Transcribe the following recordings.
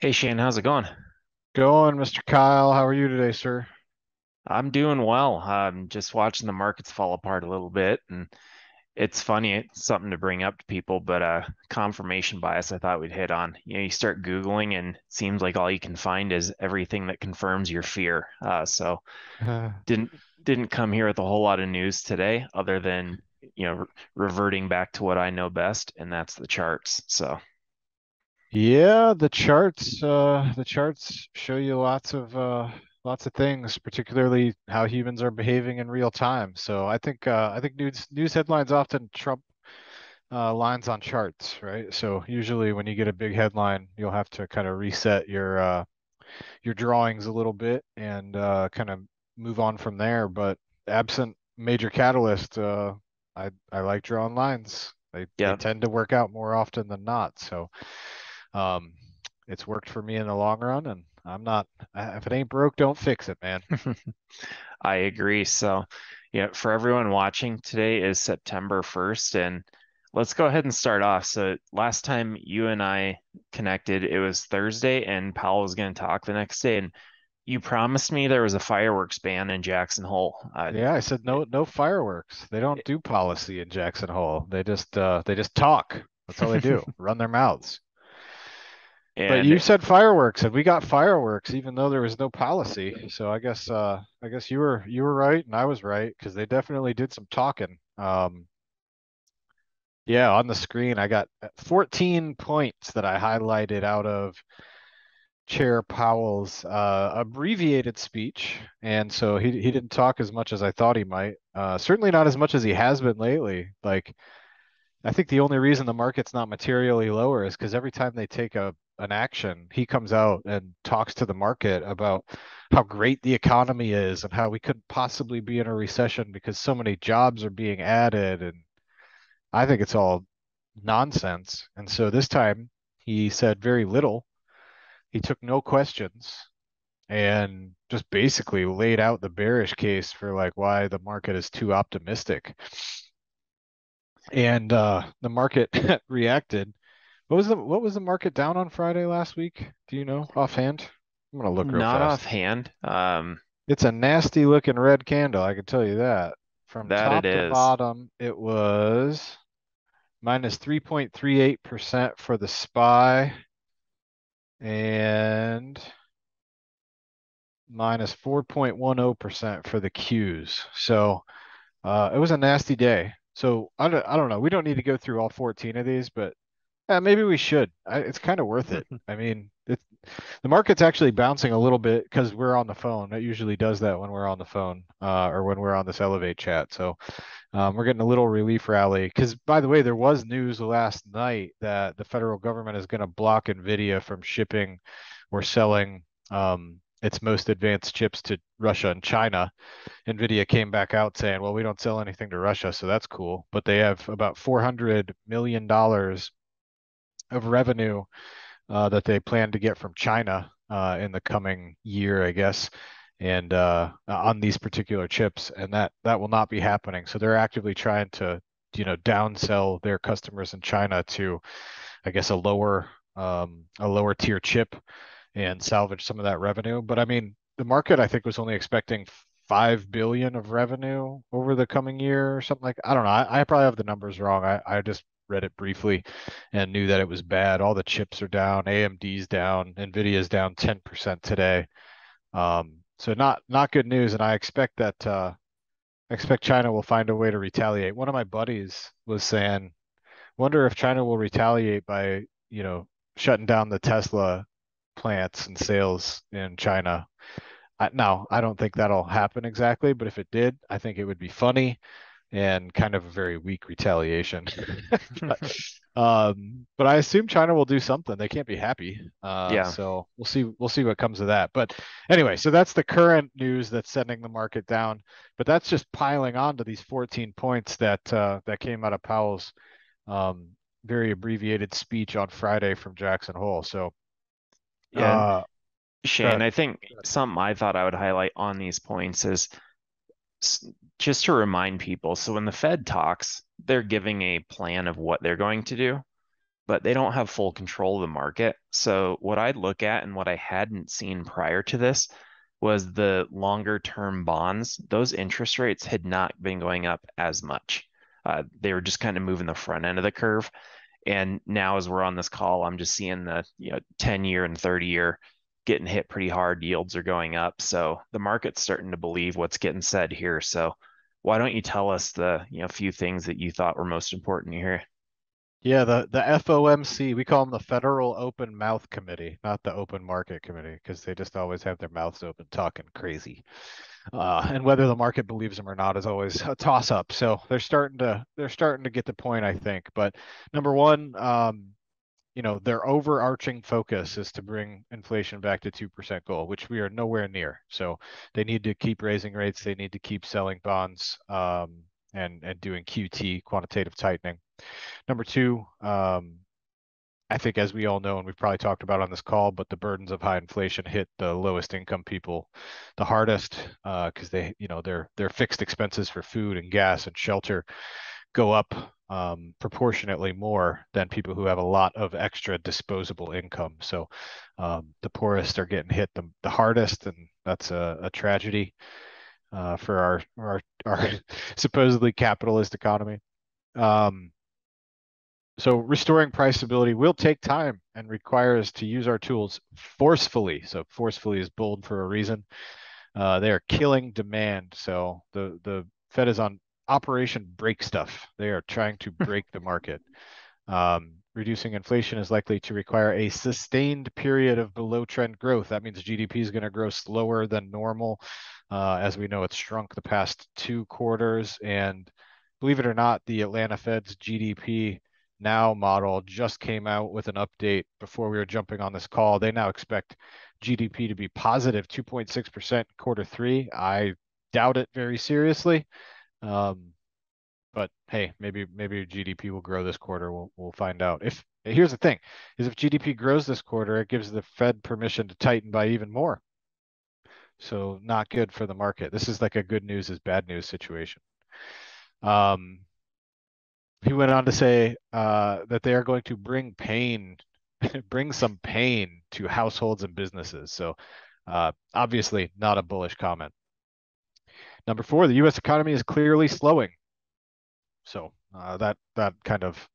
Hey Shane, how's it going? Going, Mr. Kyle. How are you today, sir? I'm doing well. I'm just watching the markets fall apart a little bit, and it's funny. It's something to bring up to people, but confirmation bias I thought we'd hit on. You start Googling, and it seems like all you can find is everything that confirms your fear. So didn't didn't come here with a whole lot of news today, other than reverting back to what I know best, and that's the charts. So Yeah, the charts show you lots of things, particularly how humans are behaving in real time. So I think news headlines often trump lines on charts, right? So usually when you get a big headline, you'll have to kind of reset your drawings a little bit and kind of move on from there. But absent major catalyst, I like drawing lines. They yeah. tend to work out more often than not. So um, it's worked for me in the long run, and I'm not. If it ain't broke, don't fix it, man. I agree. So, yeah, for everyone watching, today is September 1st, and let's go ahead and start off. So, last time you and I connected, it was Thursday, and Powell was going to talk the next day, and you promised me there was a fireworks ban in Jackson Hole. Yeah, I said no fireworks. They don't do policy in Jackson Hole. They just talk. That's all they do. Run their mouths. But and you said fireworks, and we got fireworks, even though there was no policy. So I guess you were right, and I was right because they definitely did some talking. Yeah, on the screen I got 14 points that I highlighted out of Chair Powell's abbreviated speech, and so he didn't talk as much as I thought he might. Certainly not as much as he has been lately. Like I think the only reason the market's not materially lower is because every time they take a an action, he comes out and talks to the market about how great the economy is and how we couldn't possibly be in a recession because so many jobs are being added. And I think it's all nonsense. And so this time he said very little. He took no questions and just basically laid out the bearish case for like why the market is too optimistic. And the market reacted. What was the market down on Friday last week? Do you know offhand? I'm gonna look real not fast. offhand, It's a nasty looking red candle, I can tell you that. From that it top to is. bottom, it was minus 3.38% for the SPY and minus 4.10% for the Qs. So it was a nasty day. So I don't know. We don't need to go through all 14 of these, but maybe we should. It's kind of worth it. I mean, the market's actually bouncing a little bit because we're on the phone. It usually does that when we're on the phone or when we're on this Elevate chat. So we're getting a little relief rally. Because by the way, there was news last night that the federal government is going to block NVIDIA from shipping or selling its most advanced chips to Russia and China. NVIDIA came back out saying, well, we don't sell anything to Russia, so that's cool. But they have about $400 million of revenue that they plan to get from China in the coming year, I guess, and on these particular chips, and that will not be happening. So they're actively trying to, downsell their customers in China to, I guess, a lower tier chip and salvage some of that revenue. But I mean, the market I think was only expecting 5 billion of revenue over the coming year or something like. I don't know. I probably have the numbers wrong. I just read it briefly and knew that it was bad. All the chips are down. AMD's down. Nvidia's down 10% today. So not good news. And I expect China will find a way to retaliate. One of my buddies was saying, wonder if China will retaliate by, shutting down the Tesla plants and sales in China. Now, I don't think that'll happen exactly, but if it did, I think it would be funny and kind of a very weak retaliation. But I assume China will do something. They can't be happy. Yeah. So we'll see what comes of that. But anyway, so that's the current news that's sending the market down. But that's just piling on to these 14 points that came out of Powell's um, very abbreviated speech on Friday from Jackson Hole. So Yeah. uh, Shane, uh, I think something I thought I would highlight on these points is s- just to remind people. So when the Fed talks, they're giving a plan of what they're going to do, but they don't have full control of the market. So what I'd look at and what I hadn't seen prior to this was the longer term bonds. Those interest rates had not been going up as much. They were just kind of moving the front end of the curve. And now as we're on this call, I'm just seeing the 10-year and 30-year getting hit pretty hard. Yields are going up. So the market's starting to believe what's getting said here. So why don't you tell us the few things that you thought were most important here? Yeah, the FOMC, we call them the Federal Open Mouth Committee, not the Open Market Committee, because they just always have their mouths open talking crazy. And whether the market believes them or not is always a toss up. So they're starting to get the point, I think. But number one, their overarching focus is to bring inflation back to 2% goal, which we are nowhere near. So they need to keep raising rates. They need to keep selling bonds, and doing QT, quantitative tightening. Number two, I think as we all know, and we've probably talked about on this call, but the burdens of high inflation hit the lowest income people the hardest, because their fixed expenses for food and gas and shelter go up proportionately more than people who have a lot of extra disposable income. So the poorest are getting hit the hardest, and that's a tragedy for our supposedly capitalist economy. Um, so restoring price stability will take time and require us to use our tools forcefully. So forcefully is bold for a reason. They are killing demand. So the Fed is on Operation Break Stuff. They are trying to break the market. Reducing inflation is likely to require a sustained period of below trend growth. That means GDP is going to grow slower than normal. As we know, it's shrunk the past 2 quarters. And believe it or not, the Atlanta Fed's GDP Now model just came out with an update before we were jumping on this call. They now expect GDP to be positive 2.6% quarter 3. I doubt it very seriously. Um, but hey, maybe GDP will grow this quarter. We'll find out. If here's the thing, is if GDP grows this quarter, it gives the Fed permission to tighten by even more. So not good for the market. This is like a good news is bad news situation. Um, he went on to say that they are going to bring pain, bring some pain to households and businesses. So obviously not a bullish comment. Number 4, the U.S. economy is clearly slowing. So that kind of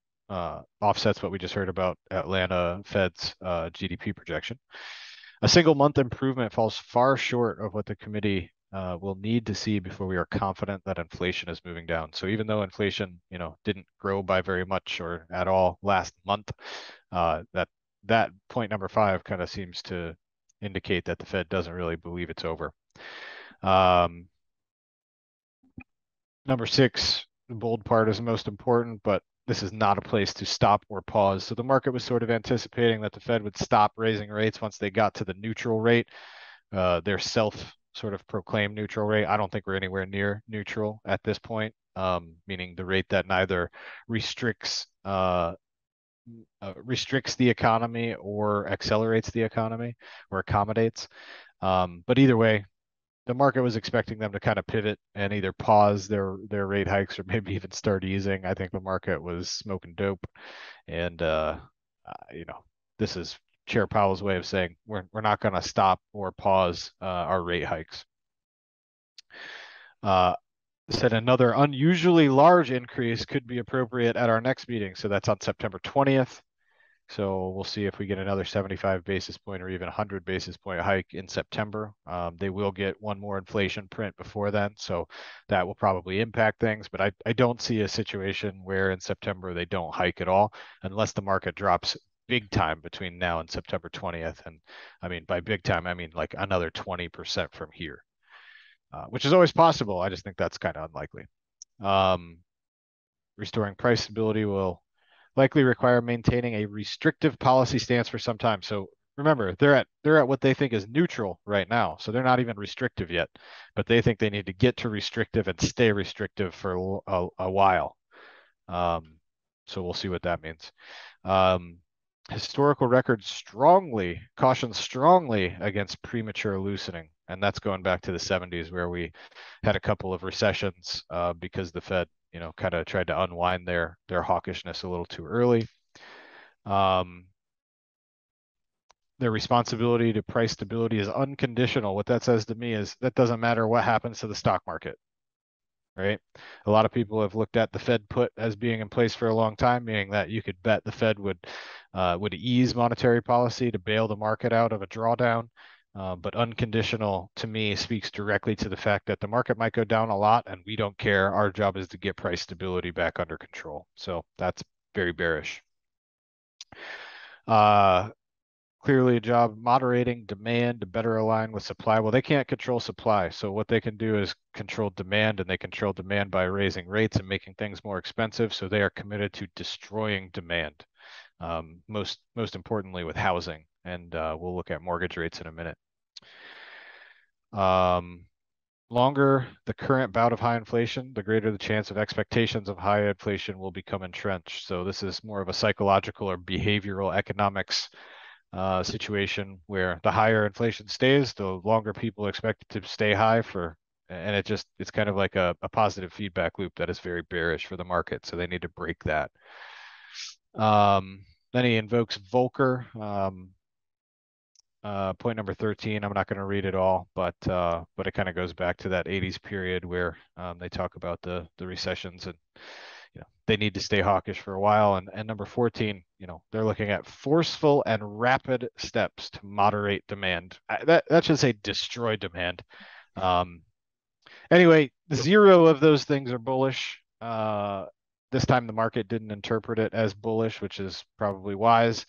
offsets what we just heard about Atlanta Fed's GDP projection. A single month improvement falls far short of what the committee will need to see before we are confident that inflation is moving down. So even though inflation, didn't grow by very much or at all last month, that point number 5 kind of seems to indicate that the Fed doesn't really believe it's over. Number 6, the bold part is the most important, but this is not a place to stop or pause. So the market was sort of anticipating that the Fed would stop raising rates once they got to the neutral rate, their self sort of proclaimed neutral rate. I don't think we're anywhere near neutral at this point, meaning the rate that neither restricts the economy or accelerates the economy or accommodates. But either way, the market was expecting them to kind of pivot and either pause their rate hikes or maybe even start easing. I think the market was smoking dope, and this is Chair Powell's way of saying we're not going to stop or pause our rate hikes. Said another unusually large increase could be appropriate at our next meeting, so that's on September 20th. So we'll see if we get another 75 basis point or even 100 basis point hike in September. They will get one more inflation print before then, so that will probably impact things. But I don't see a situation where in September they don't hike at all, unless the market drops big time between now and September 20th. And I mean, by big time, I mean like another 20% from here, which is always possible. I just think that's kind of unlikely. Restoring price stability will likely require maintaining a restrictive policy stance for some time. So remember, they're at what they think is neutral right now. So they're not even restrictive yet, but they think they need to get to restrictive and stay restrictive for a while. So we'll see what that means. Historical records caution strongly against premature loosening. And that's going back to the 70s where we had a couple of recessions because the Fed kind of tried to unwind their hawkishness a little too early. Um, their responsibility to price stability is unconditional. What that says to me is that doesn't matter what happens to the stock market, right? A lot of people have looked at the Fed put as being in place for a long time, meaning that you could bet the Fed would ease monetary policy to bail the market out of a drawdown. But unconditional to me speaks directly to the fact that the market might go down a lot and we don't care. Our job is to get price stability back under control. So that's very bearish. Uh, Clearly a job moderating demand to better align with supply. Well, they can't control supply. So what they can do is control demand, and they control demand by raising rates and making things more expensive. So they are committed to destroying demand, most importantly with housing. And we'll look at mortgage rates in a minute. Um, Longer the current bout of high inflation, the greater the chance of expectations of high inflation will become entrenched. So this is more of a psychological or behavioral economics situation where the higher inflation stays, the longer people expect it to stay high for, and it's kind of like a positive feedback loop that is very bearish for the market. So they need to break that. Then he invokes Volcker. Point number 13. I'm not going to read it all, but it kind of goes back to that 80s period where they talk about the recessions and they need to stay hawkish for a while. And number 14, they're looking at forceful and rapid steps to moderate demand. That should say destroy demand. Um, Anyway, zero of those things are bullish. This time the market didn't interpret it as bullish, which is probably wise.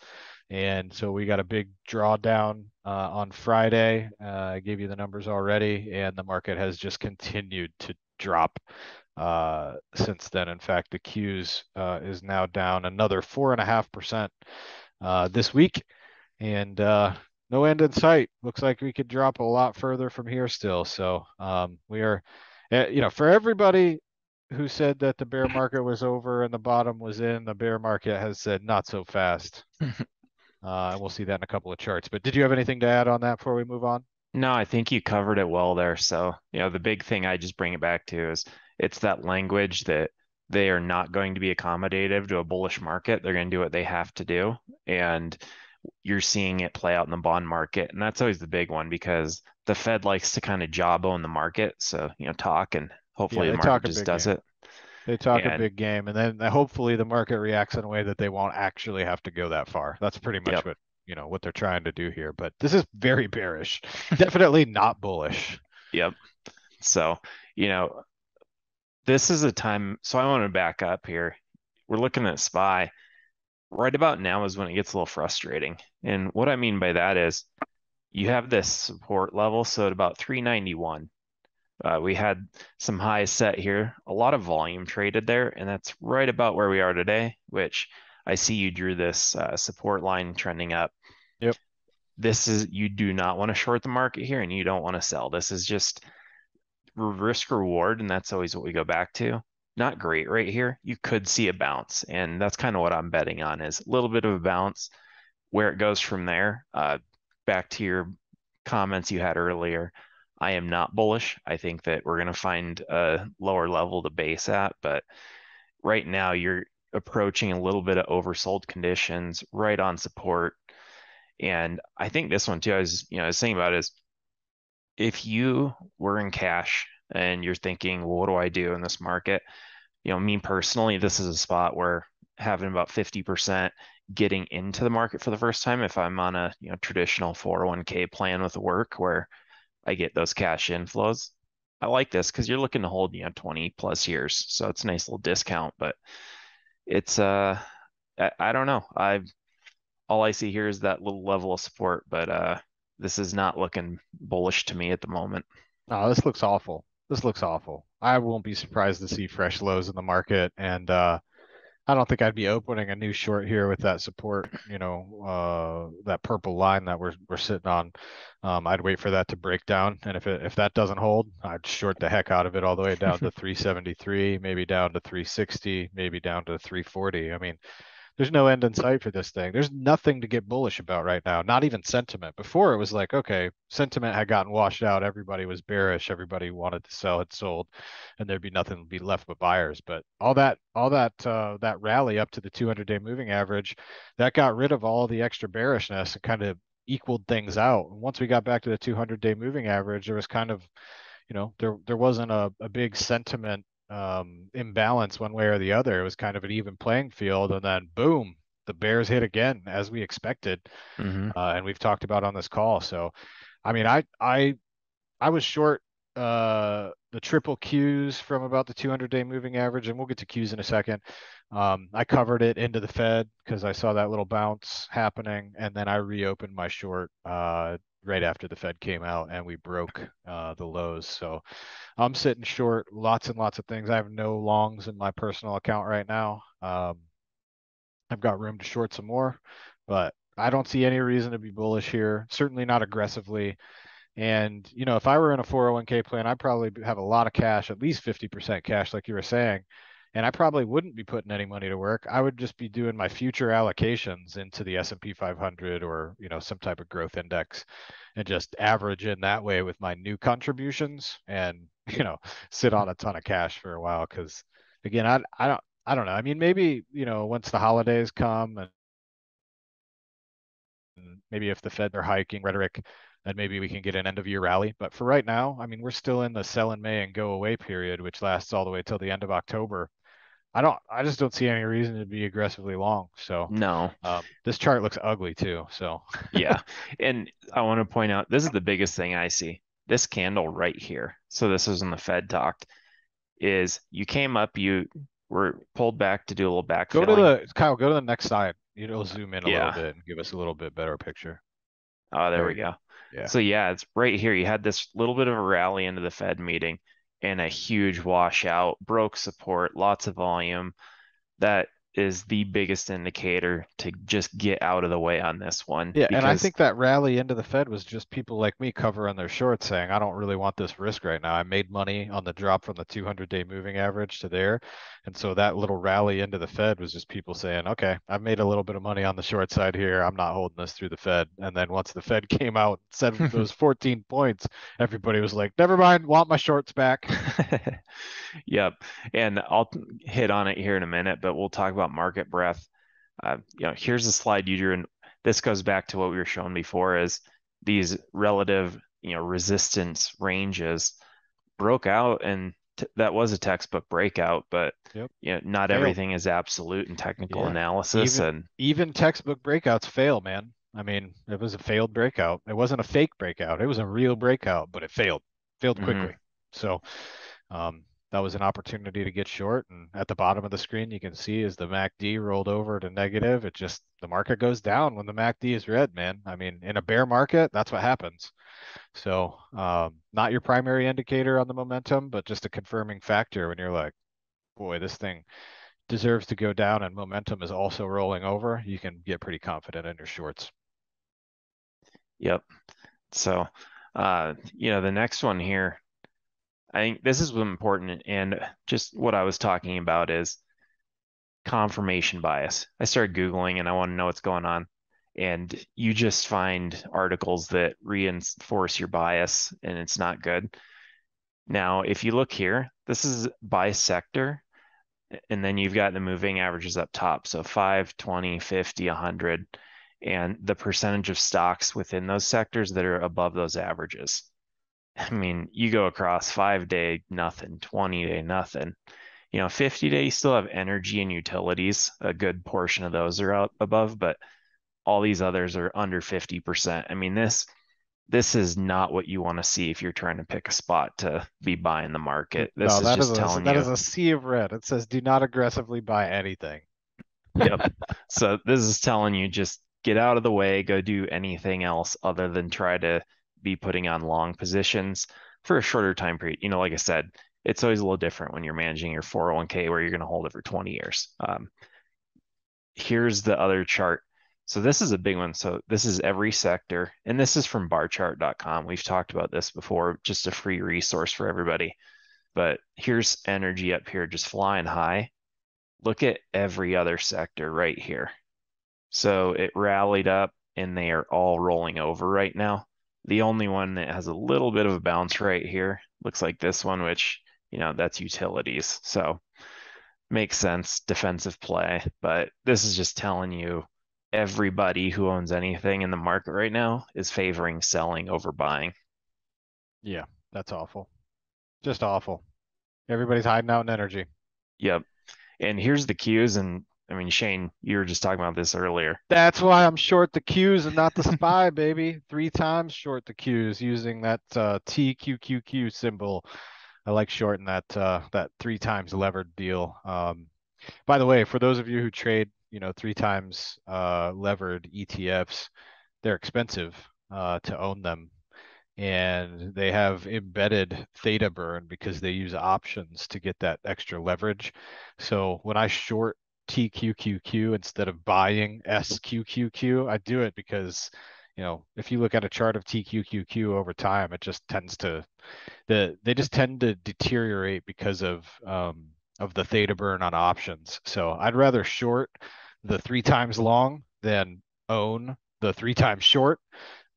And so we got a big drawdown on Friday. I gave you the numbers already, and the market has just continued to drop since then. In fact, the Qs is now down another 4.5% this week, and no end in sight. Looks like we could drop a lot further from here still. So we are, for everybody who said that the bear market was over and the bottom was in, the bear market has said not so fast. And we'll see that in a couple of charts. But did you have anything to add on that before we move on? No, I think you covered it well there. So, the big thing I just bring it back to is it's that language that they are not going to be accommodative to a bullish market. They're going to do what they have to do. And you're seeing it play out in the bond market. And that's always the big one because the Fed likes to kind of jawbone the market. So, talk and Yeah, hopefully the they market talk a just big does game. it. They talk a And big game, and then hopefully the market reacts in a way that they won't actually have to go that far. That's pretty much yep, what they're trying to do here. But this is very bearish. Definitely not bullish. yep. So, you know, this is a time. So I want to back up here. We're looking at SPY. Right about now is when it gets a little frustrating. And what I mean by that is you have this support level. So at about 391, we had some highs set here, a lot of volume traded there, and that's right about where we are today, which I see you drew this support line trending up. Yep. You do not want to short the market here and you don't want to sell. This is just risk reward, and that's always what we go back to. Not great right here. You could see a bounce, and that's kind of what I'm betting on is a little bit of a bounce. Where it goes from there, back to your comments you had earlier, I am not bullish. I think that we're going to find a lower level to base at, but right now you're approaching a little bit of oversold conditions right on support. And I think this one too, I was thinking about is if you were in cash and you're thinking, well, what do I do in this market? Me personally, this is a spot where having about 50% getting into the market for the first time, if I'm on a traditional 401k plan with work where I get those cash inflows, I like this because you're looking to hold 20 plus years, so it's a nice little discount. But it's I don't know. All I see here is that little level of support, but this is not looking bullish to me at the moment. Oh, this looks awful. This looks awful. I won't be surprised to see fresh lows in the market, and I don't think I'd be opening a new short here with that support, that purple line that we're sitting on. I'd wait for that to break down, and if that doesn't hold, I'd short the heck out of it all the way down to 373, maybe down to 360, maybe down to 340. I mean, there's no end in sight for this thing. There's nothing to get bullish about right now, not even sentiment. Before it was like, okay, sentiment had gotten washed out. Everybody was bearish. Everybody wanted to sell had sold, and there'd be nothing to be left but buyers. But that rally up to the 200-day moving average, that got rid of all the extra bearishness and kind of equaled things out. And once we got back to the 200-day moving average, there was kind of, there wasn't a big sentiment imbalance one way or the other. It was kind of an even playing field, and then boom, the Bears hit again as we expected, Hmm. and we've talked about on this call. So, I mean, I was short the triple Qs from about the 200-day moving average, and we'll get to Qs in a second. I covered it into the Fed because I saw that little bounce happening, and then I reopened my short right after the Fed came out and we broke the lows. So I'm sitting short lots and lots of things. I have no longs in my personal account right now. I've got room to short some more, but I don't see any reason to be bullish here. Certainly not aggressively. And, if I were in a 401k plan, I'd probably have a lot of cash, at least 50% cash, like you were saying. And I probably wouldn't be putting any money to work. I would just be doing my future allocations into the S&P 500 or, some type of growth index and just average in that way with my new contributions and, sit on a ton of cash for a while. Cause again, I don't know. I mean, maybe, once the holidays come and maybe if the Fed are hiking rhetoric, then maybe we can get an end of year rally. But for right now, I mean, we're still in the sell in May and go away period, which lasts all the way till the end of October. I just don't see any reason to be aggressively long. So No. this chart looks ugly too. So Yeah. And I want to point out this is the biggest thing I see. This candle right here. So this is when the Fed talked, is you came up, you were pulled back to do a little backfilling. Go to the next slide. It'll zoom in a little Yeah. bit and give us a little bit better picture. Oh, there There we we go. go. Yeah. So yeah, it's right here. You had this little bit of a rally into the Fed meeting and a huge washout, broke support, lots of volume. That is the biggest indicator to just get out of the way on this one Yeah, and I because think that rally into the Fed was just people like me covering their shorts saying, I don't really want this risk right now. I made money on the drop from the 200-day moving average to there. And so that little rally into the Fed was just people saying, okay, I've made a little bit of money on the short side here. I'm not holding this through the Fed. And then once the Fed came out, said those 14 points, everybody was like, never mind, want my shorts back. Yep. And I'll hit on it here in a minute, but we'll talk about market breadth. Here's a slide you drew, and this goes back to what we were showing before is these relative, resistance ranges broke out, and that was a textbook breakout, but Yep. not Failed. everything is absolute in technical Yeah. analysis. Even And even textbook breakouts fail, man. I mean, it was a failed breakout. It wasn't a fake breakout. It was a real breakout, but it failed. Failed mhm, quickly. So, that was an opportunity to get short. And at the bottom of the screen, you can see as the MACD rolled over to negative, the market goes down when the MACD is red, man. I mean, in a bear market, that's what happens. So, not your primary indicator on the momentum, but just a confirming factor when you're like, boy, this thing deserves to go down and momentum is also rolling over, you can get pretty confident in your shorts. yep. So, the next one here, I think this is important, and just what I was talking about is confirmation bias. I started Googling and I want to know what's going on. And you just find articles that reinforce your bias, and it's not good. Now, if you look here, this is by sector, and then you've got the moving averages up top. So 5, 20, 50, 100, and the percentage of stocks within those sectors that are above those averages. I mean, you go across 5-day, nothing, 20-day, nothing. 50-day, you still have energy and utilities. A good portion of those are out above, but all these others are under 50%. I mean, this is not what you want to see if you're trying to pick a spot to be buying the market. This No, is just telling that you, is a sea of red. It says do not aggressively buy anything. yep. So this is telling you just get out of the way, go do anything else other than try to be putting on long positions for a shorter time period. Like I said, it's always a little different when you're managing your 401k where you're going to hold it for 20 years. Here's the other chart. So this is a big one. So this is every sector, and this is from barchart.com. We've talked about this before, just a free resource for everybody. But here's energy up here, just flying high. look at every other sector right here. So it rallied up and they are all rolling over right now. The only one that has a little bit of a bounce right here looks like this one, which, that's utilities. So makes sense, defensive play. But this is just telling you everybody who owns anything in the market right now is favoring selling over buying. Yeah, that's awful. Just awful. Everybody's hiding out in energy. Yep. And here's the cues. And I mean, Shane, you were just talking about this earlier. That's why I'm short the Qs and not the SPY, baby. 3 times short the Qs using that TQQQ symbol. I like shorting that 3 times levered deal. By the way, for those of you who trade, 3 times levered ETFs, they're expensive to own them, and they have embedded theta burn because they use options to get that extra leverage. So when I short TQQQ instead of buying SQQQ, I do it because, if you look at a chart of TQQQ over time, it just tends to they just tend to deteriorate because of the theta burn on options. So I'd rather short the 3 times long than own the 3 times short.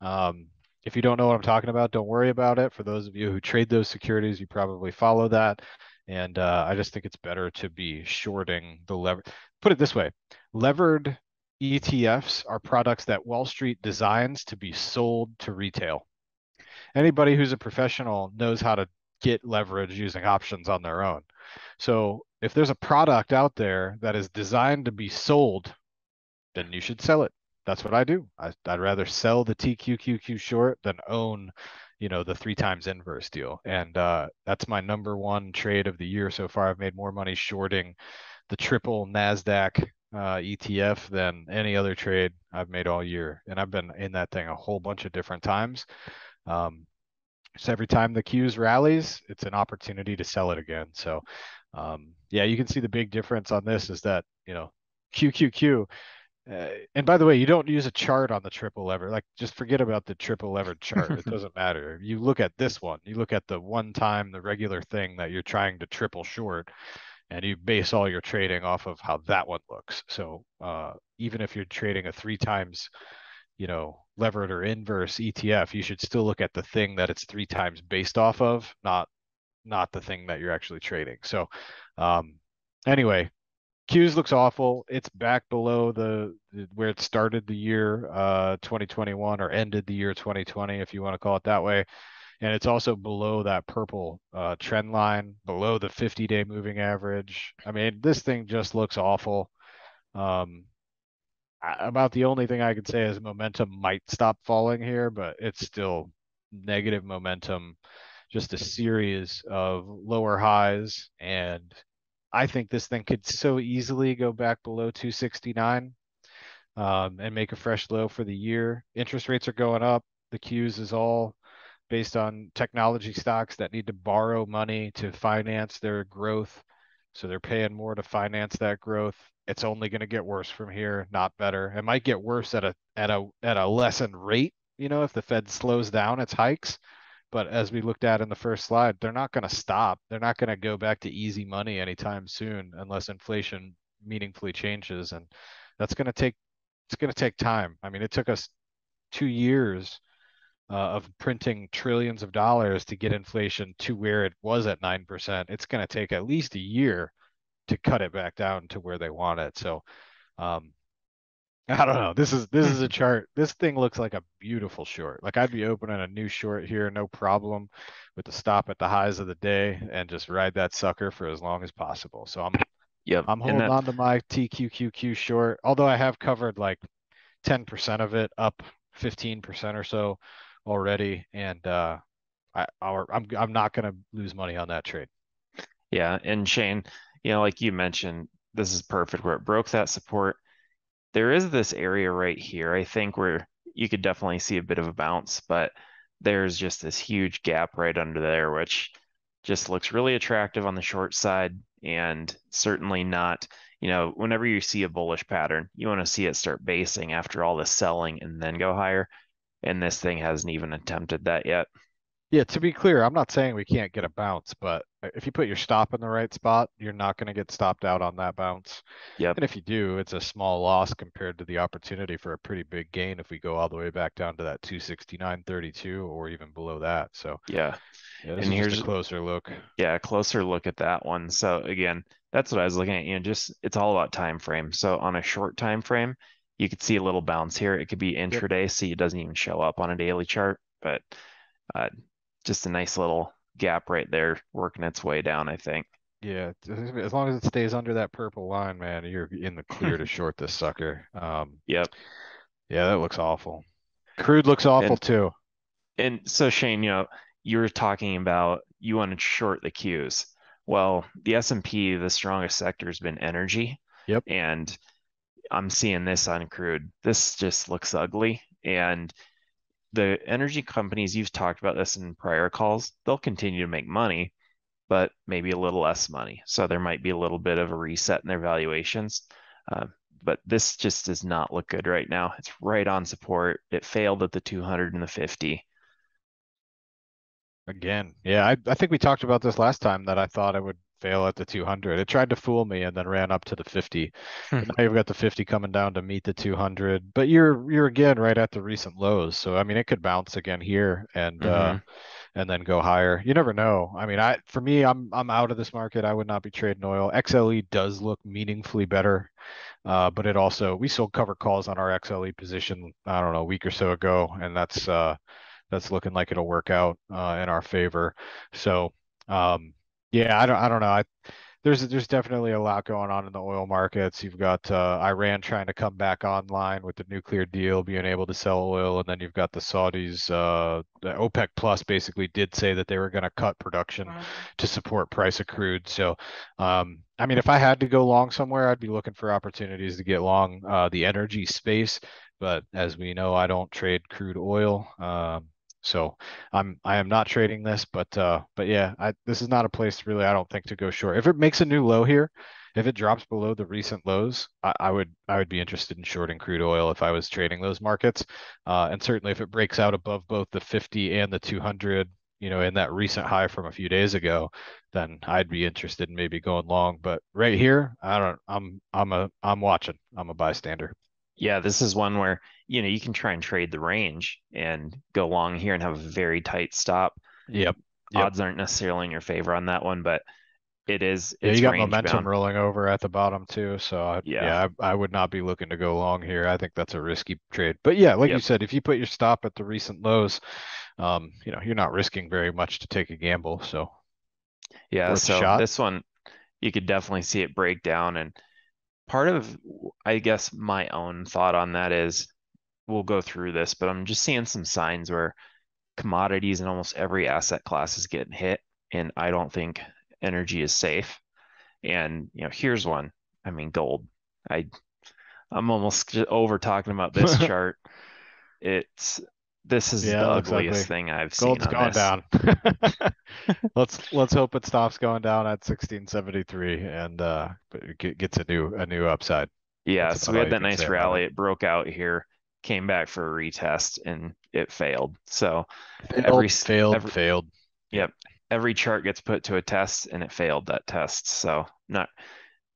Um, if you don't know what I'm talking about, don't worry about it. For those of you who trade those securities, you probably follow that. And I just think it's better to be shorting the lever. Put it this way, levered ETFs are products that Wall Street designs to be sold to retail. Anybody who's a professional knows how to get leverage using options on their own. So if there's a product out there that is designed to be sold, then you should sell it. That's what I do. Would rather sell the TQQQ short than own, the 3 times inverse deal. And that's my number one trade of the year so far. I've made more money shorting the triple NASDAQ ETF than any other trade I've made all year. And I've been in that thing a whole bunch of different times. Um, so every time the Qs rallies, it's an opportunity to sell it again. So yeah, you can see the big difference on this is that, QQQ. And by the way, you don't use a chart on the triple lever. Like, just forget about the triple levered chart. It doesn't matter. You look at this one. You look at the one time, the regular thing that you're trying to triple short, and you base all your trading off of how that one looks. So even if you're trading a 3 times, levered or inverse ETF, you should still look at the thing that it's 3 times based off of, not the thing that you're actually trading. So um, anyway, Q's looks awful. It's back below where it started the year 2021 or ended the year 2020, if you want to call it that way. And it's also below that purple trend line, below the 50-day moving average. I mean, this thing just looks awful. Um, about the only thing I could say is momentum might stop falling here, but it's still negative momentum, just a series of lower highs. And I think this thing could so easily go back below 269 and make a fresh low for the year. Interest rates are going up. The Qs is all based on technology stocks that need to borrow money to finance their growth. So they're paying more to finance that growth. It's only going to get worse from here, not better. It might get worse at a lessened rate, if the Fed slows down its hikes. But as we looked at in the first slide, they're not going to stop. They're not going to go back to easy money anytime soon unless inflation meaningfully changes. And that's going to take it's going to take time. I mean, it took us 2 years of printing trillions of dollars to get inflation to where it was at 9%. It's going to take at least a year to cut it back down to where they want it. So um, I don't know. This is a chart. This thing looks like a beautiful short. Like, I'd be opening a new short here, no problem, with the stop at the highs of the day and just ride that sucker for as long as possible. So I'm Yep. I'm And holding that, on to my TQQQ short, although I have covered like 10% of it, up 15% or so already, and I'm not going to lose money on that trade. yeah. And Shane, like you mentioned, this is perfect where it broke that support. There is this area right here, I think, where you could definitely see a bit of a bounce, but there's just this huge gap right under there, which just looks really attractive on the short side and certainly not, whenever you see a bullish pattern, you want to see it start basing after all the selling and then go higher. And this thing hasn't even attempted that yet. Yeah, to be clear, I'm not saying we can't get a bounce, but if you put your stop in the right spot, you're not going to get stopped out on that bounce. Yep. And if you do, it's a small loss compared to the opportunity for a pretty big gain if we go all the way back down to that 269.32 or even below that. So, Yeah. yeah, this And is just a here's closer look. Yeah, a closer look at that one. So again, that's what I was looking at. Just it's all about time frame. So on a short time frame, you could see a little bounce here. It could be Yep. intraday, see it doesn't even show up on a daily chart, but uh, just a nice little gap right there working its way down, I think. Yeah, as long as it stays under that purple line, man, you're in the clear to short this sucker. Yep. Yeah, that looks awful. Crude looks awful And too. and so Shane, you were talking about you want to short the Qs. Well, the S&P, the strongest sector has been energy, Yep. and I'm seeing this on crude. This just looks ugly. And the energy companies, you've talked about this in prior calls, they'll continue to make money, but maybe a little less money. So there might be a little bit of a reset in their valuations. Uh, but this just does not look good right now. It's right on support. It failed at the 200 and the 50. Again, yeah, I think we talked about this last time that I thought I would fail at the 200. It tried to fool me and then ran up to the 50. And now you've got the 50 coming down to meet the 200, but you're again right at the recent lows. So I mean, it could bounce again here Hmm. and then go higher. You never know. I mean, for me, I'm out of this market. I would not be trading oil. XLE does look meaningfully better, but it also we sold cover calls on our XLE position. I don't know a week or so ago, and that's looking like it'll work out in our favor. So, yeah, I don't know. There's definitely a lot going on in the oil markets. You've got Iran trying to come back online with the nuclear deal, being able to sell oil, and then you've got the Saudis. The OPEC Plus basically did say that they were going to cut production to support price of crude. So, I mean, if I had to go long somewhere, I'd be looking for opportunities to get long the energy space. But as we know, I don't trade crude oil. So I am not trading this, but yeah, this is not a place really I don't think to go short. If it makes a new low here, if it drops below the recent lows, I would be interested in shorting crude oil if I was trading those markets. And certainly if it breaks out above both the 50 and the 200, in that recent high from a few days ago, then I'd be interested in maybe going long. But right here, I don't. I'm watching. I'm a bystander. Yeah, this is one where, you can try and trade the range and go long here and have a very tight stop. Yep. Yep. Odds aren't necessarily in your favor on that one, but Yeah, you it's got range momentum bound. rolling over at the bottom too. So Yeah. yeah, I would not be looking to go long here. I think that's a risky trade. But yeah, like you Yep. said, if you put your stop at the recent lows, you're not risking very much to take a gamble. So Yeah, worth a so shot. this one you could definitely see it break down. And part of, I guess, my own thought on that is we'll go through this, but I'm just seeing some signs where commodities in almost every asset class is getting hit, and I don't think energy is safe. And here's one. I mean, gold. I I'm almost over talking about this chart. It's This is Yeah, the it looks ugliest ugly. thing I've seen Gold's on going this. down. Let's hope it stops going down at 1673 and gets a new upside. Yeah, That's so about we all had you that can nice say about it. rally. It broke out here, came back for a retest, and it failed. So every Failed, failed, every failed. Yeah. yep, every chart gets put to a test, and it failed that test. So not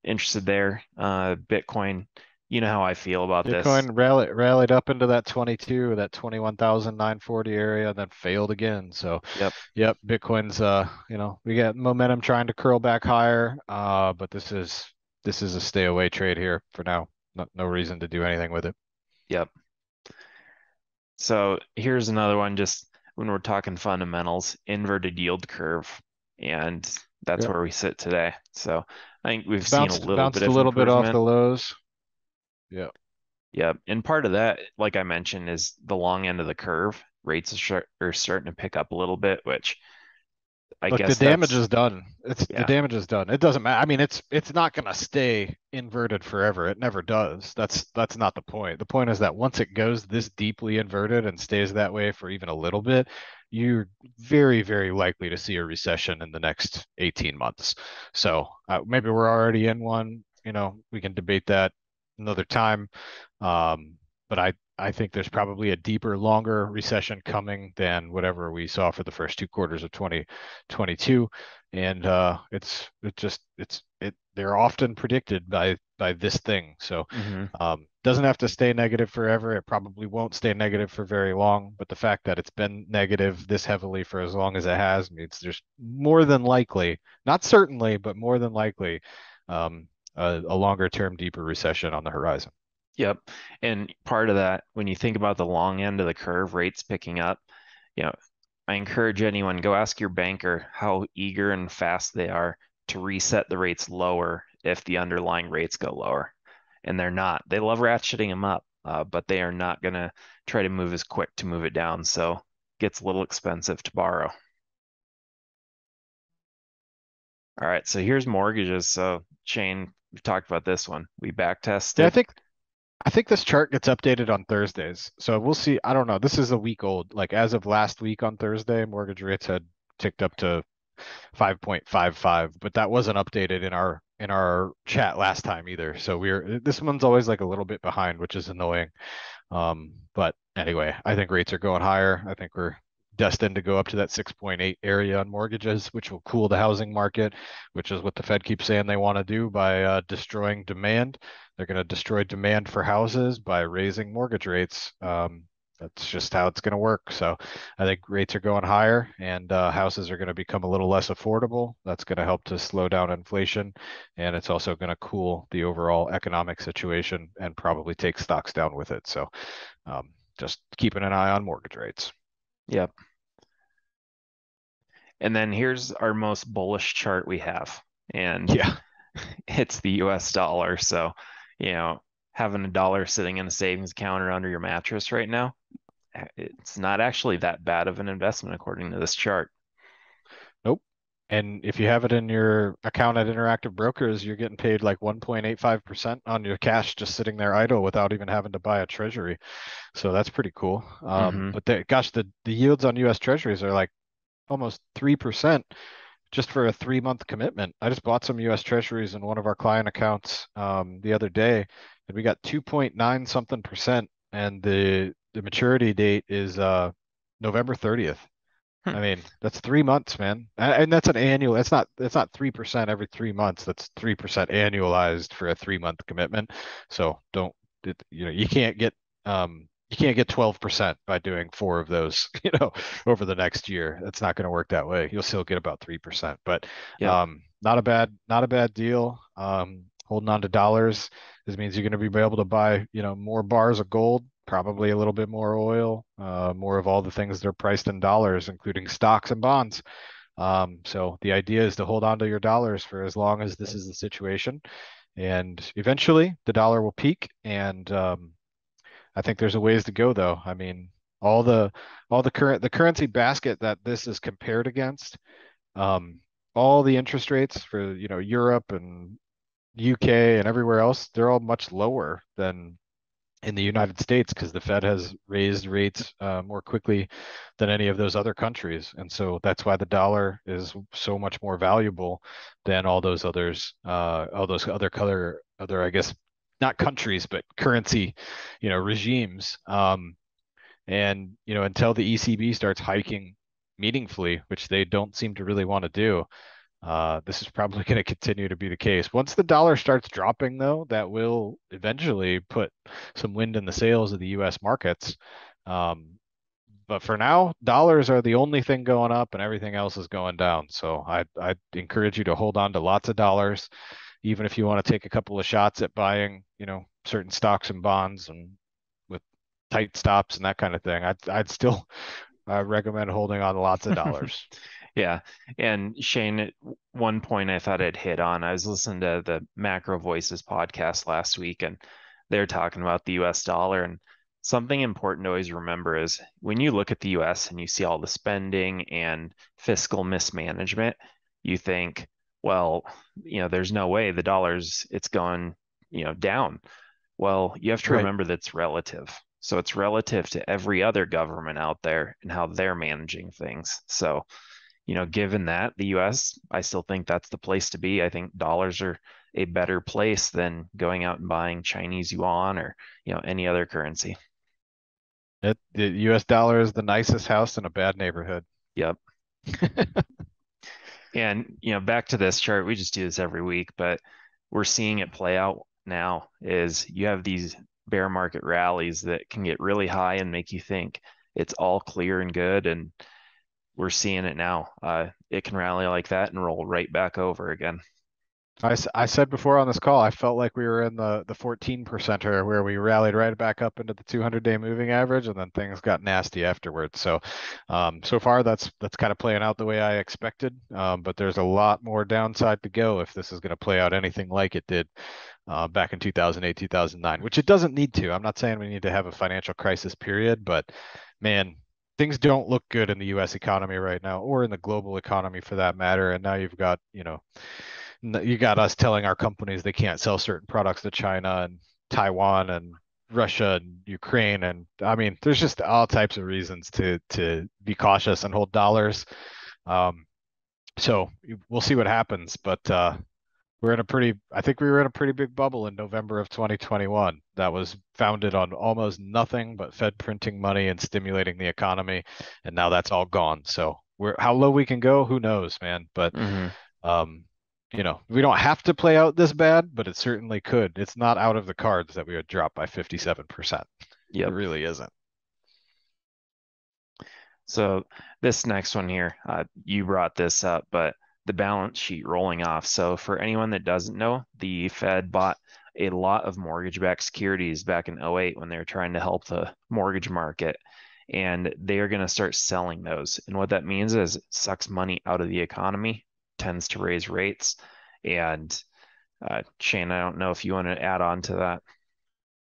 interested there. Bitcoin, you know how I feel about this. Bitcoin rallied up into that 22, that 21,940 area, and then failed again. So, Yep, yep, Bitcoin's we got momentum trying to curl back higher. But this is a stay away trade here for now. No reason to do anything with it. yep. So here's another one, just when we're talking fundamentals, inverted yield curve, and that's Yep. where we sit today. So I think we've It's seen a bounced little bit bounced a of little bit off improvement. the lows. Yep. Yeah, and part of that, like I mentioned, is the long end of the curve. Rates are starting to pick up a little bit, which I Look, the guess damage that's is done. The yeah, damage is done. It doesn't matter. I mean, it's not going to stay inverted forever. It never does. That's not the point. The point is that once it goes this deeply inverted and stays that way for even a little bit, you're very, very likely to see a recession in the next 18 months. So maybe we're already in one. We can debate that another time. Um, but I think there's probably a deeper, longer recession coming than whatever we saw for the first 2 quarters of 2022. And they're often predicted by this thing. So Hmm. doesn't have to stay negative forever. It probably won't stay negative for very long, but the fact that it's been negative this heavily for as long as it has means there's more than likely, not certainly, but more than likely, um, a longer term, deeper recession on the horizon. Yep. And part of that, when you think about the long end of the curve, rates picking up, you know, I encourage anyone, go ask your banker how eager and fast they are to reset the rates lower if the underlying rates go lower. And they're not. They love ratcheting them up, but they are not going to try to move as quick to move it down. So it gets a little expensive to borrow. All right, so here's mortgages. So Shane, we've talked about this one. We back Yeah, tested. I think this chart gets updated on Thursdays. So we'll see. I don't know. This is a week old. Like as of last week on Thursday, mortgage rates had ticked up to 5.55, but that wasn't updated in our chat last time either. So this one's always like a little bit behind, which is annoying. But anyway, I think rates are going higher. I think we're destined to go up to that 6.8 area on mortgages, which will cool the housing market, which is what the Fed keeps saying they want to do by destroying demand. They're going to destroy demand for houses by raising mortgage rates. That's just how it's going to work. So I think rates are going higher and houses are going to become a little less affordable. That's going to help to slow down inflation. And it's also going to cool the overall economic situation and probably take stocks down with it. So just keeping an eye on mortgage rates. Yep. And then here's our most bullish chart we have. And Yeah. it's the US dollar. So, you know, having a dollar sitting in a savings account or under your mattress right now, it's not actually that bad of an investment according to this chart. Nope. And if you have it in your account at Interactive Brokers, you're getting paid like 1.85% on your cash just sitting there idle without even having to buy a treasury. So that's pretty cool. Hmm. But gosh, the yields on US treasuries are like almost 3% just for a 3 month commitment. I just bought some US treasuries in one of our client accounts the other day, and we got 2.9 something percent, and the maturity date is November 30th. I mean, that's 3 months, man. And that's an annual. That's not 3% every 3 months. That's 3% annualized for a 3 month commitment. So don't you can't get 12% by doing four of those, over the next year. That's not going to work that way. You'll still get about 3%, but Yep. not a bad deal. Holding on to dollars. This means you're going to be able to buy, more bars of gold, probably a little bit more oil, more of all the things that are priced in dollars, including stocks and bonds. So the idea is to hold on to your dollars for as long as this is the situation. And eventually the dollar will peak. And I think there's a ways to go though. I mean, all the the currency basket that this is compared against, um, all the interest rates for, Europe and UK and everywhere else, they're all much lower than in the United States because the Fed has raised rates more quickly than any of those other countries. And so that's why the dollar is so much more valuable than all those other, I guess, not countries, but currency, regimes. And, until the ECB starts hiking meaningfully, which they don't seem to really want to do, this is probably going to continue to be the case. Once the dollar starts dropping, though, that will eventually put some wind in the sails of the U.S. markets. Um, but for now, dollars are the only thing going up, and everything else is going down. So I encourage you to hold on to lots of dollars, even if you want to take a couple of shots at buying, certain stocks and bonds and with tight stops and that kind of thing. I'd still recommend holding on to lots of dollars. Yeah. And Shane, at one point I thought I'd hit on, I was listening to the Macro Voices podcast last week, and they're talking about the US dollar. And something important to always remember is when you look at the US and you see all the spending and fiscal mismanagement, you think, well, there's no way the dollar's it's going, down. Well, you have to Right. remember that's relative. So it's relative to every other government out there and how they're managing things. So, given that the US, I still think that's the place to be. I think dollars are a better place than going out and buying Chinese yuan or, any other currency. The US dollar is the nicest house in a bad neighborhood. Yep. And, back to this chart, we just do this every week, but we're seeing it play out now is you have these bear market rallies that can get really high and make you think it's all clear and good. And we're seeing it now. It can rally like that and roll right back over again. I said before on this call, I felt like we were in the 14 percenter where we rallied right back up into the 200-day moving average, and then things got nasty afterwards. So, so far that's kind of playing out the way I expected. But there's a lot more downside to go if this is going to play out anything like it did back in 2008, 2009, which it doesn't need to. I'm not saying we need to have a financial crisis period, but man, things don't look good in the US economy right now, or in the global economy for that matter. And now you've got, you got us telling our companies they can't sell certain products to China and Taiwan and Russia and Ukraine. And I mean, there's just all types of reasons to be cautious and hold dollars. Um, so we'll see what happens, but I think we were in a pretty big bubble in November of 2021 that was founded on almost nothing but Fed printing money and stimulating the economy. And now that's all gone. So how low we can go, who knows, man. But, Hmm. um, we don't have to play out this bad, but it certainly could. It's not out of the cards that we would drop by 57%. It Yep. really isn't. So this next one here, you brought this up, but the balance sheet rolling off. So for anyone that doesn't know, the Fed bought a lot of mortgage-backed securities back in '08 when they were trying to help the mortgage market. And they are going to start selling those. And what that means is it sucks money out of the economy, tends to raise rates. And Shane, I don't know if you want to add on to that.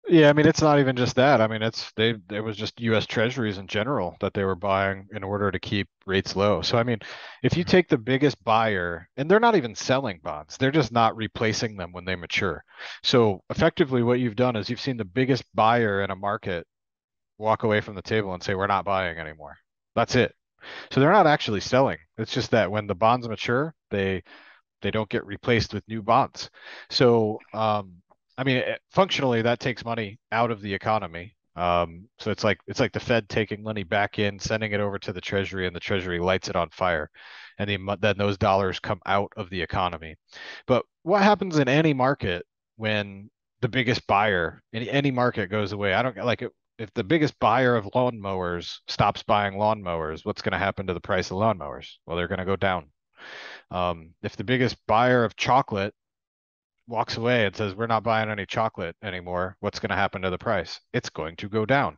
Yeah, I mean, it's not even just that. I mean, it was just US Treasuries in general that they were buying in order to keep rates low. So, I mean, if you take the biggest buyer, and they're not even selling bonds, they're just not replacing them when they mature. So, effectively, what you've done is you've seen the biggest buyer in a market walk away from the table and say, we're not buying anymore. That's it. So, they're not actually selling. It's just that when the bonds mature, they don't get replaced with new bonds. So, I mean, functionally, that takes money out of the economy. So it's like the Fed taking money back in, sending it over to the Treasury, and the Treasury lights it on fire, and then those dollars come out of the economy. But what happens in any market when the biggest buyer in any market goes away? I don't like it. If the biggest buyer of lawnmowers stops buying lawnmowers, what's going to happen to the price of lawnmowers? Well, they're going to go down. If the biggest buyer of chocolate walks away and says, we're not buying any chocolate anymore, what's going to happen to the price? It's going to go down.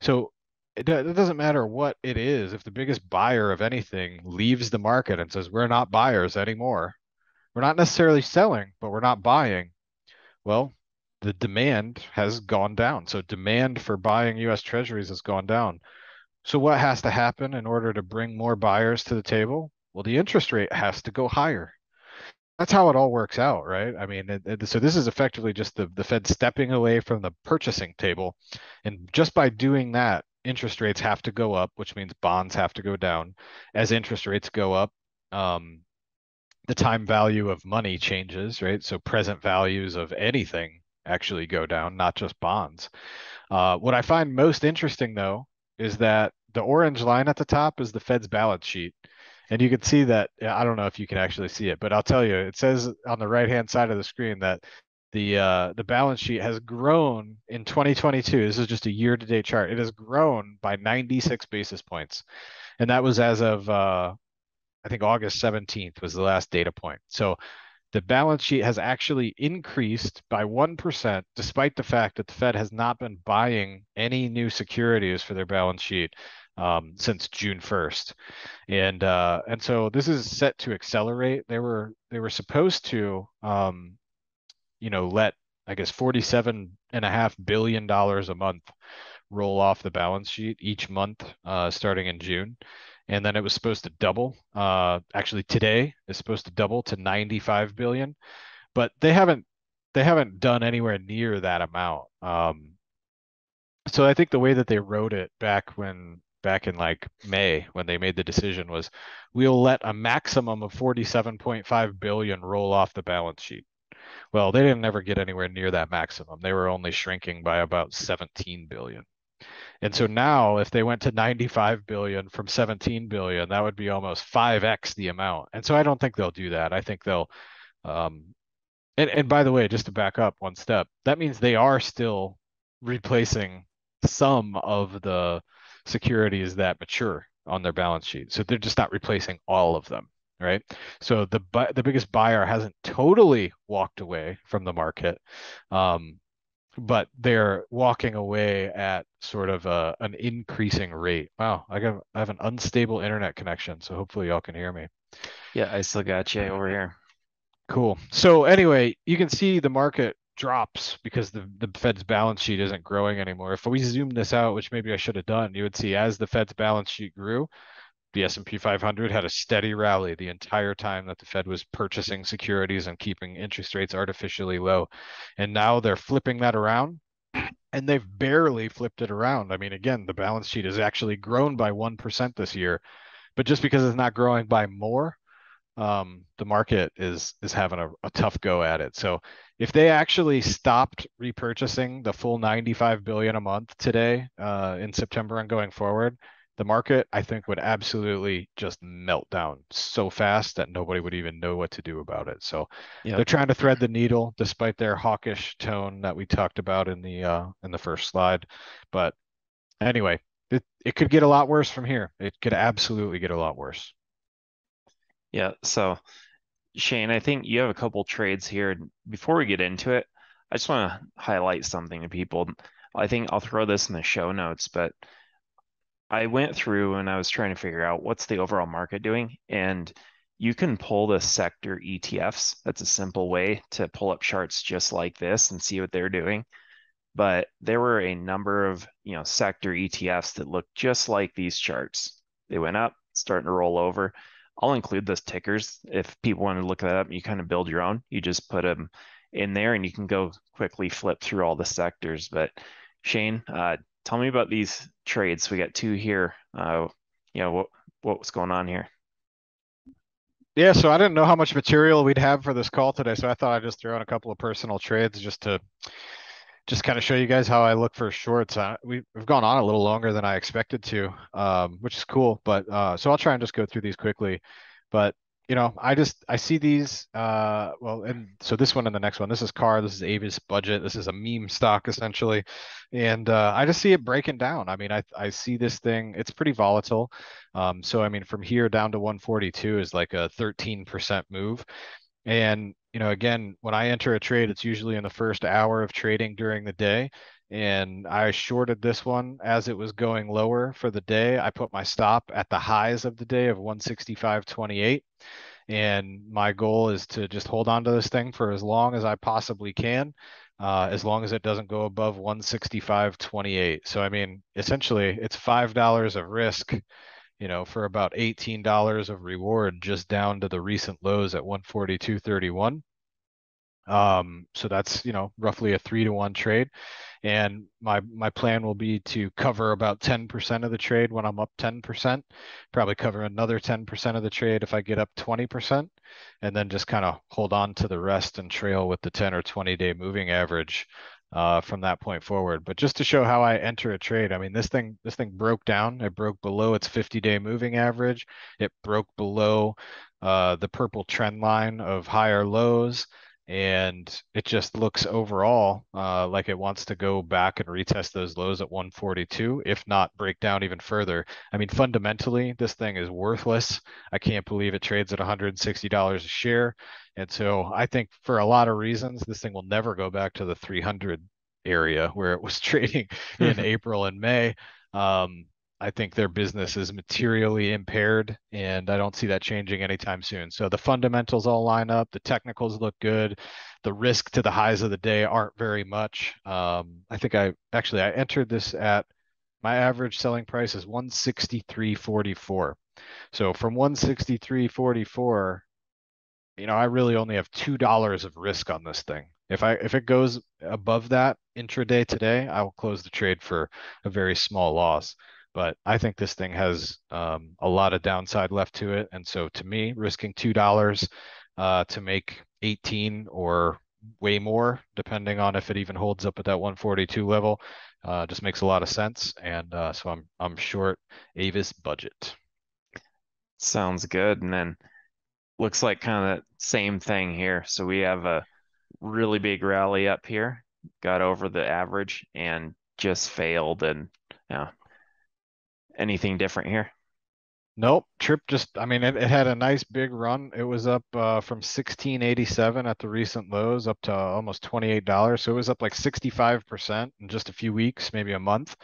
So it doesn't matter what it is. If the biggest buyer of anything leaves the market and says, we're not buyers anymore, we're not necessarily selling, but we're not buying, well, the demand has gone down. So demand for buying US Treasuries has gone down. So what has to happen in order to bring more buyers to the table? Well, the interest rate has to go higher. That's how it all works out, right? I mean, so this is effectively just the Fed stepping away from the purchasing table. And just by doing that, interest rates have to go up, which means bonds have to go down. As interest rates go up, um, the time value of money changes, right? So present values of anything actually go down, not just bonds. What I find most interesting, though, is that the orange line at the top is the Fed's balance sheet. And you can see that, I don't know if you can actually see it, but I'll tell you, it says on the right-hand side of the screen that the balance sheet has grown in 2022. This is just a year-to-date chart. It has grown by 96 basis points. And that was as of I think August 17th was the last data point. So the balance sheet has actually increased by 1%, despite the fact that the Fed has not been buying any new securities for their balance sheet since June 1st. And so this is set to accelerate. They were supposed to let, I guess, $47.5 billion a month roll off the balance sheet each month starting in June. And then it was supposed to double. Actually, today is supposed to double to 95 billion, but they haven't done anywhere near that amount. So I think the way that they wrote it back in like May when they made the decision was, we'll let a maximum of 47.5 billion roll off the balance sheet. Well, they didn't ever get anywhere near that maximum. They were only shrinking by about 17 billion. And so now if they went to 95 billion from 17 billion, that would be almost 5x the amount. And so I don't think they'll do that. I think they'll um, and by the way, just to back up one step, that means they are still replacing some of the securities that mature on their balance sheet. So they're just not replacing all of them, right? So the biggest buyer hasn't totally walked away from the market, um, but they're walking away at sort of an increasing rate. Wow, I have an unstable internet connection, so hopefully y'all can hear me. Yeah, I still got you over here. Cool. So anyway, you can see the market drops because the Fed's balance sheet isn't growing anymore. If we zoom this out, which maybe I should have done, you would see as the Fed's balance sheet grew, the S&P 500 had a steady rally the entire time that the Fed was purchasing securities and keeping interest rates artificially low. And now they're flipping that around, and they've barely flipped it around. I mean, again, the balance sheet has actually grown by 1% this year, but just because it's not growing by more, the market is having a tough go at it. So if they actually stopped repurchasing the full 95 billion a month today, in September and going forward, the market, I think, would absolutely just melt down so fast that nobody would even know what to do about it. So they're Yep. trying to thread the needle despite their hawkish tone that we talked about in the first slide. But anyway, it could get a lot worse from here. It could absolutely get a lot worse. Yeah. So Shane, I think you have a couple trades here. Before we get into it, I just want to highlight something to people. I think I'll throw this in the show notes, but I went through and I was trying to figure out what's the overall market doing, and you can pull the sector ETFs. That's a simple way to pull up charts just like this and see what they're doing. But there were a number of, sector ETFs that look just like these charts. They went up, starting to roll over. I'll include those tickers if people want to look that up. You kind of build your own. You just put them in there, and you can go quickly flip through all the sectors. But Shane, tell me about these trades. We got two here. What was going on here? Yeah, so I didn't know how much material we'd have for this call today, so I thought I'd just throw in a couple of personal trades just to just kind of show you guys how I look for shorts. We've gone on a little longer than I expected to, which is cool. But so I'll try and just go through these quickly. But I see these. Well, and so this one and the next one. This is CAR. This is Avis Budget. This is a meme stock essentially, and I just see it breaking down. I mean, I see this thing. It's pretty volatile. So I mean, from here down to 142 is like a 13% move. And, again, when I enter a trade, it's usually in the first hour of trading during the day. And I shorted this one as it was going lower for the day. I put my stop at the highs of the day of 165.28. And my goal is to just hold on to this thing for as long as I possibly can, as long as it doesn't go above 165.28. So, I mean, essentially, it's $5 of risk, for about $18 of reward, just down to the recent lows at 142.31. So that's, roughly a 3-to-1 trade. And my plan will be to cover about 10% of the trade when I'm up 10%, probably cover another 10% of the trade if I get up 20%, and then just kind of hold on to the rest and trail with the 10 or 20-day moving average from that point forward. But just to show how I enter a trade, I mean, this thing broke down. It broke below its 50-day moving average. It broke below the purple trend line of higher lows, and it just looks overall like it wants to go back and retest those lows at 142, if not break down even further. I mean, fundamentally, this thing is worthless. I can't believe it trades at $160 a share. And so I think for a lot of reasons, this thing will never go back to the 300 area where it was trading in April and May. Um, I think their business is materially impaired, and I don't see that changing anytime soon. So the fundamentals all line up. The technicals look good. The risk to the highs of the day aren't very much. I think I entered this at my average selling price is 163.44. So from 163.44, I really only have $2 of risk on this thing. If it goes above that intraday today, I will close the trade for a very small loss. But I think this thing has a lot of downside left to it, and so to me, risking $2 to make 18 or way more, depending on if it even holds up at that 142 level. Just makes a lot of sense. And so I'm short Avis budget. Sounds good. And then looks like kind of the same thing here. So we have a really big rally up here, got over the average and just failed. And yeah, anything different here? Nope, Trip just, I mean, it had a nice big run. It was up from 1687 at the recent lows up to almost $28. So it was up like 65% in just a few weeks, maybe a month.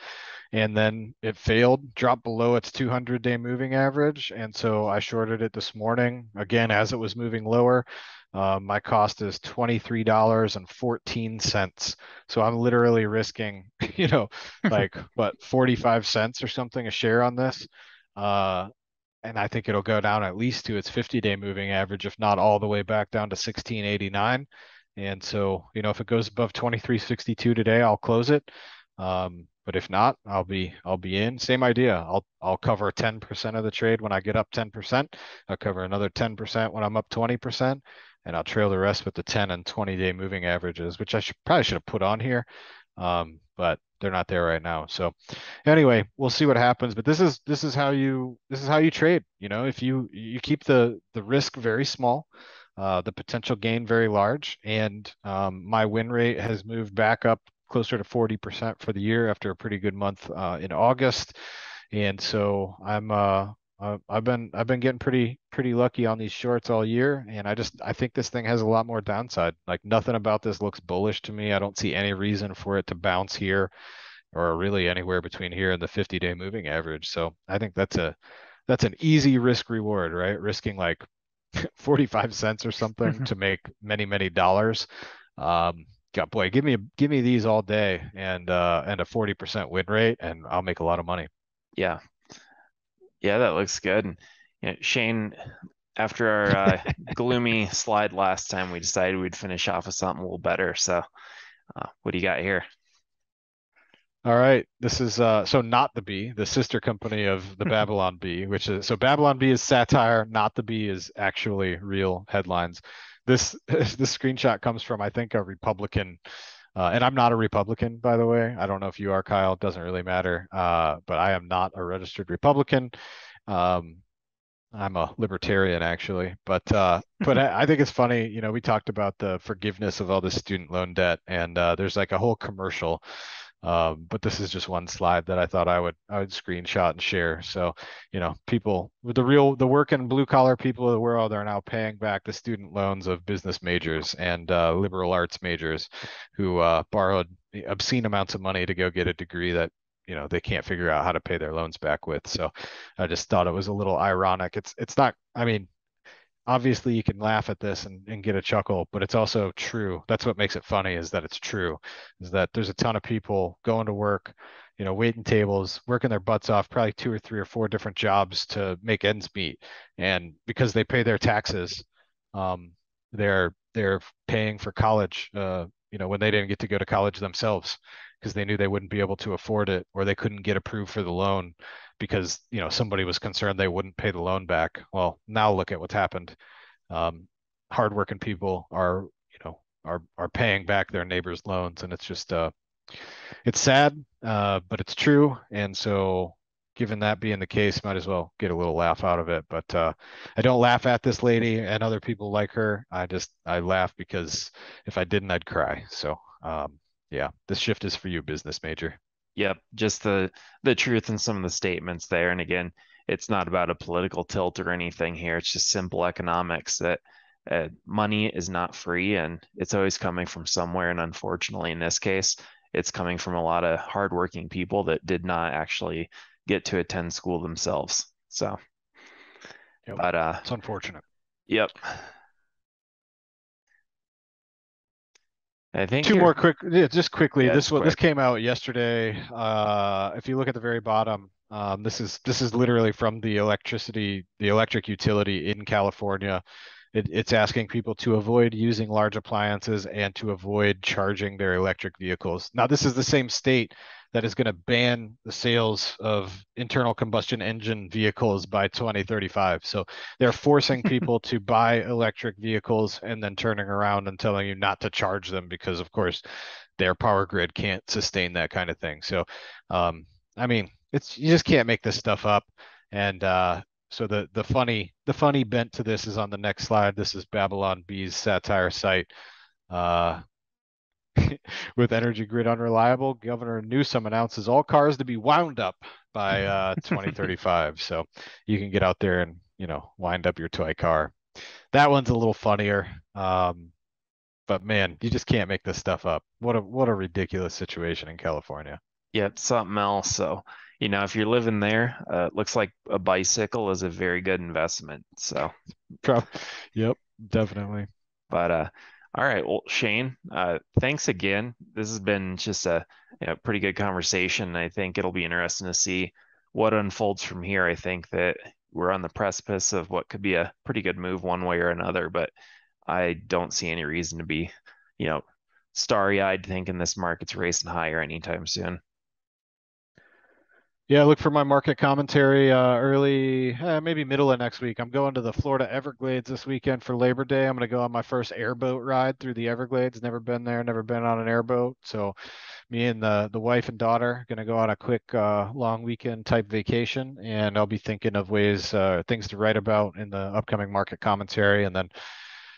And then it failed, dropped below its 200-day moving average. And so I shorted it this morning again as it was moving lower. My cost is $23.14. So I'm literally risking, like what, 45 cents or something a share on this. Uh, and I think it'll go down at least to its 50-day moving average, if not all the way back down to 1689. And so, if it goes above 2362 today, I'll close it. But if not, I'll be in. Same idea. I'll cover 10% of the trade when I get up 10%. I'll cover another 10% when I'm up 20%, and I'll trail the rest with the 10 and 20-day moving averages, which I probably should have put on here. But they're not there right now. So anyway, we'll see what happens. But this is how you trade. If you keep the risk very small, the potential gain very large, and my win rate has moved back up closer to 40% for the year after a pretty good month in August. And so I've been getting pretty lucky on these shorts all year, and I think this thing has a lot more downside. Like nothing about this looks bullish to me. I don't see any reason for it to bounce here or really anywhere between here and the 50-day moving average. So I think that's an easy risk reward, right? Risking like 45 cents or something to make many, many dollars. God, boy, give me these all day and a 40% win rate, and I'll make a lot of money. Yeah, yeah, that looks good. And Shane, after our gloomy slide last time, we decided we'd finish off with something a little better. So, what do you got here? All right. This is so Not the Bee, the sister company of the Babylon Bee, which is so Babylon Bee is satire, Not the Bee is actually real headlines. This screenshot comes from I think a Republican, and I'm not a Republican, by the way. I don't know if you are, Kyle. It doesn't really matter. But I am not a registered Republican. Um, I'm a libertarian actually, but I think it's funny. We talked about the forgiveness of all the student loan debt, and there's like a whole commercial. But this is just one slide that I thought I would screenshot and share. So, people with the working blue collar people of the world are now paying back the student loans of business majors and liberal arts majors who borrowed obscene amounts of money to go get a degree that they can't figure out how to pay their loans back with. So I just thought it was a little ironic. It's not. I mean, obviously you can laugh at this and get a chuckle, but it's also true. That's what makes it funny is that it's true, is that there's a ton of people going to work, waiting tables, working their butts off, probably two or three or four different jobs to make ends meet. And because they pay their taxes, um, they're paying for college, when they didn't get to go to college themselves because they knew they wouldn't be able to afford it or they couldn't get approved for the loan because somebody was concerned they wouldn't pay the loan back. Well, now look at what's happened. Um, Hardworking people are paying back their neighbors' loans, and it's just it's sad, but it's true. And so, given that being the case, might as well get a little laugh out of it. But I don't laugh at this lady and other people like her. I laugh because if I didn't, I'd cry. So yeah, this shift is for you, business major. Yep, just the truth in some of the statements there. And again, it's not about a political tilt or anything here. It's just simple economics that money is not free and it's always coming from somewhere. And unfortunately, in this case, it's coming from a lot of hardworking people that did not actually get to attend school themselves. So, Yep, but it's unfortunate. yep, I think Two you're, more quick, yeah, just quickly. yeah, This it's one, this quick. came out yesterday. If you look at the very bottom, this is literally from the electric utility in California. It's asking people to avoid using large appliances and to avoid charging their electric vehicles. Now, this is the same state that is going to ban the sales of internal combustion engine vehicles by 2035. So they're forcing people to buy electric vehicles and then turning around and telling you not to charge them because, of course, their power grid can't sustain that kind of thing. So, um, I mean, it's you just can't make this stuff up. And so the funny bent to this is on the next slide. This is Babylon Bee's satire site. Uh, with energy grid unreliable, Governor Newsom announces all cars to be wound up by 2035. So you can get out there and wind up your toy car. That one's a little funnier. But man, you just can't make this stuff up. What a ridiculous situation in California. Yep, something else. So, if you're living there, it looks like a bicycle is a very good investment. So, Prob- Yep, definitely. but all right, well, Shane, thanks again. This has been just a pretty good conversation. I think it'll be interesting to see what unfolds from here. I think that we're on the precipice of what could be a pretty good move one way or another, but I don't see any reason to be, you know, starry-eyed thinking this market's racing higher anytime soon. Yeah, look for my market commentary early, maybe middle of next week. I'm going to the Florida Everglades this weekend for Labor Day. I'm going to go on my first airboat ride through the Everglades. Never been there, never been on an airboat. So me and the wife and daughter are going to go on a quick long weekend type vacation, and I'll be thinking of things to write about in the upcoming market commentary, and then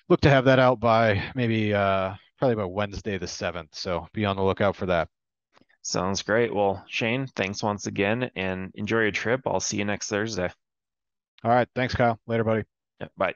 look to have that out by maybe probably by Wednesday the 7th. So be on the lookout for that. Sounds great. Well, Shane, thanks once again and enjoy your trip. I'll see you next Thursday. All right, thanks, Kyle. Later, buddy. Yeah, bye.